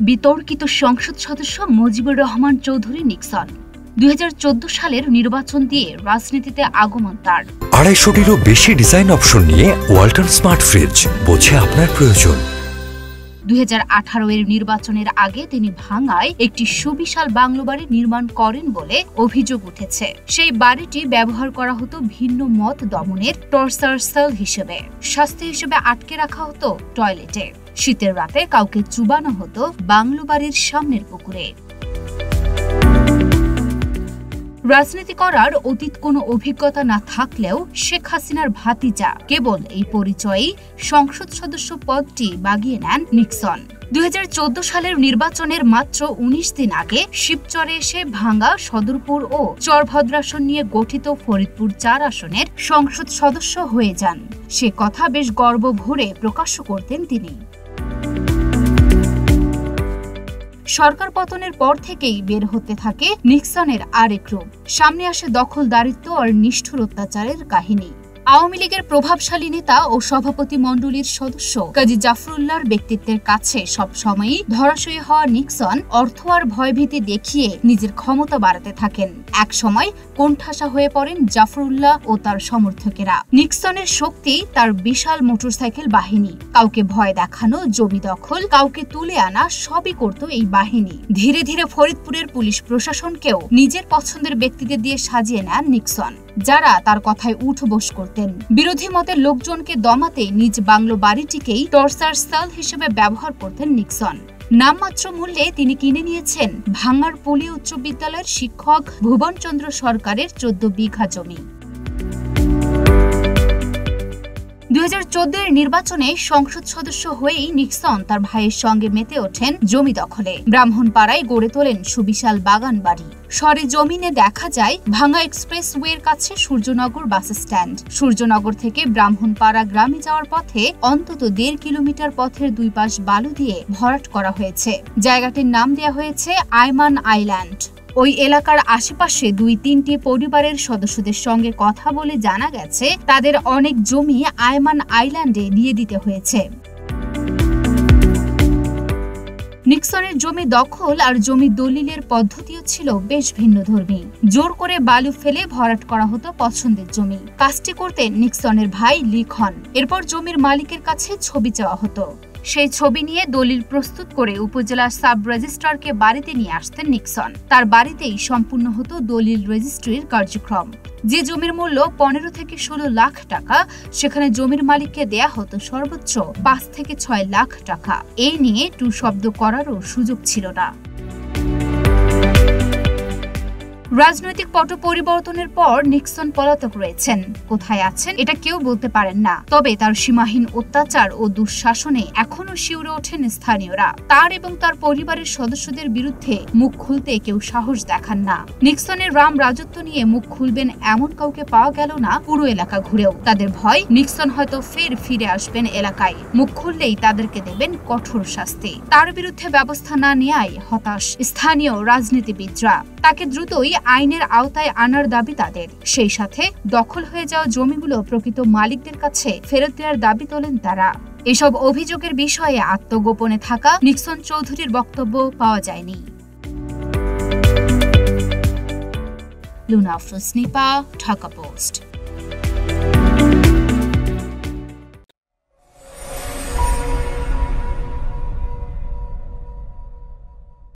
বিতর্কিত সংসদ সদস্য মুজিবুর রহমান চৌধুরী নিক্সন 2014 সালের নির্বাচন দিয়ে রাজনীতিতে আগমন তার। 250-টিরও বেশি ডিজাইন অপশন নিয়ে ওয়ালটন স্মার্ট ফ্রিজ, বোঝে আপনার প্রয়োজন। 2018 এর নির্বাচনের আগে তিনি ভাঙ্গায় একটি সুবিশাল বাংলো বাড়ি নির্মাণ করেন বলে অভিযোগ উঠেছে। সেই বাড়িটি ব্যবহার করা হতো ভিন্ন মত দমনের টর্চার সেল হিসেবে। শাস্তি হিসেবে আটকে রাখা হতো টয়লেটে। শীতের রাতে কাউকে চুবানো হতো বাংলো বাড়ির সামনের পুকুরে। রাজনীতি করার অতীত কোনো অভিজ্ঞতা না থাকলেও শেখ হাসিনার ভাতিজা কেবল এই পরিচয়েই সংসদ সদস্য পদটি বাগিয়ে নেন নিক্সন। 2014 সালের নির্বাচনের মাত্র 19 দিন আগে শিবচরে এসে ভাঙ্গা, সদরপুর ও চরভদ্রাসন নিয়ে গঠিত ফরিদপুর 4 আসনের সংসদ সদস্য হয়ে যান। সে কথা বেশ গর্ব ভরে প্রকাশ করতেন তিনি। সরকার পতনের পর থেকেই বের হতে থাকে নিক্সনের আরেক রূপ। সামনে আসে দখলদারিত্ব আর নিষ্ঠুর অত্যাচারের কাহিনী। আওয়ামী লীগের প্রভাবশালী নেতা ও সভাপতি মণ্ডলীর সদস্য কাজী জাফরুল্লাহর ব্যক্তিত্বের কাছে সবসময়ই ধরাশয়ী হওয়া নিক্সন অর্থ আর ভয়ভীতি দেখিয়ে নিজের ক্ষমতা বাড়াতে থাকেন। এক সময় কোণঠাসা হয়ে পড়েন জাফরুল্লাহ ও তার সমর্থকেরা। নিক্সনের শক্তি তার বিশাল মোটরসাইকেল বাহিনী। কাউকে ভয় দেখানো, জমি দখল, কাউকে তুলে আনা সবই করত এই বাহিনী। ধীরে ধীরে ফরিদপুরের পুলিশ প্রশাসনকেও নিজের পছন্দের ব্যক্তিদের দিয়ে সাজিয়ে নেন নিক্সন, যারা তার কথায় উঠবোস করতেন। বিরোধী মতের লোকজনকে দমাতে নিজ বাংলো বাড়িটিকেই টর্চার সেল হিসেবে ব্যবহার করতেন নিক্সন। নামমাত্র মূল্যে তিনি কিনে নিয়েছেন ভাঙ্গার পল্লী উচ্চ বিদ্যালয়ের শিক্ষক ভুবনচন্দ্র সরকারের 14 বিঘা জমি। 2014 এর নির্বাচনে সংসদ সদস্য হয়েই নিক্সন তার ভাইয়ের সঙ্গে মেতে ওঠেন জমি দখলে। ব্রাহ্মণপাড়ায় গড়ে তোলেন সুবিশাল বাগান বাড়ি। সরেজমিনে দেখা যায় ভাঙ্গা এক্সপ্রেসওয়ের কাছে সূর্যনগর বাস স্ট্যান্ড। সূর্যনগর থেকে ব্রাহ্মণপাড়া গ্রামে যাওয়ার পথে অন্তত 1.5 কিলোমিটার পথের দুই পাশ বালু দিয়ে ভরাট করা হয়েছে। জায়গাটির নাম দেওয়া হয়েছে আয়মান আইল্যান্ড। ওই এলাকার আশেপাশে 2-3টি পরিবারের সদস্যদের সঙ্গে কথা বলে জানা গেছে তাদের অনেক জমি আয়মান আইল্যান্ডে দিয়ে দিতে হয়েছে। নিক্সনের জমি দখল আর জমি দলিলের পদ্ধতিও ছিল বেশ ভিন্নধর্মী। জোর করে বালু ফেলে ভরাট করা হতো পছন্দের জমি। কাজটি করতেন নিক্সনের ভাই লিখন। এরপর জমির মালিকের কাছে ছবি চাওয়া হতো। সেই ছবি নিয়ে দলিল প্রস্তুত করে উপজেলা সাব রেজিস্ট্রারকে বাড়িতে নিয়ে আসতেন নিক্সন। তার বাড়িতেই সম্পূর্ণ হতো দলিল রেজিস্ট্রির কার্যক্রম। যে জমির মূল্য 15 থেকে 16 লাখ টাকা, সেখানে জমির মালিককে দেয়া হতো সর্বোচ্চ 5 থেকে 6 লাখ টাকা। এই নিয়ে টু শব্দ করারও সুযোগ ছিল না। রাজনৈতিক পট পরিবর্তনের পর নিক্সন পলাতক রয়েছেন। কোথায় আছেন এটা কেউ বলতে পারেন না। তবে তার সীমাহীন অত্যাচার ও দুঃশাসনে এখনো শিউরে ওঠেন স্থানীয়রা। তার এবং তার পরিবারের সদস্যদের বিরুদ্ধে মুখ খুলতে কেউ সাহস দেখান না। নিক্সনের রাম রাজত্ব নিয়ে মুখ খুলবেন এমন কাউকে পাওয়া গেল না পুরো এলাকা ঘুরেও। তাদের ভয় নিক্সন হয়তো ফিরে আসবেন এলাকায়। মুখ খুললেই তাদেরকে দেবেন কঠোর শাস্তি। তার বিরুদ্ধে ব্যবস্থা না নেওয়ায় হতাশ স্থানীয় রাজনীতিবিদরা। তাকে দ্রুতই আইনের আওতায় আনার দাবি তাদের। সেই সাথে দখল হয়ে যাওয়া জমিগুলো প্রকৃত মালিকদের কাছে ফেরত দেওয়ার দাবি তোলেন তারা। এসব অভিযোগের বিষয়ে আত্মগোপনে থাকা নিক্সন চৌধুরীর বক্তব্য পাওয়া যায়নি। লুনা আফরোজ নিপা, ঢাকা পোস্ট।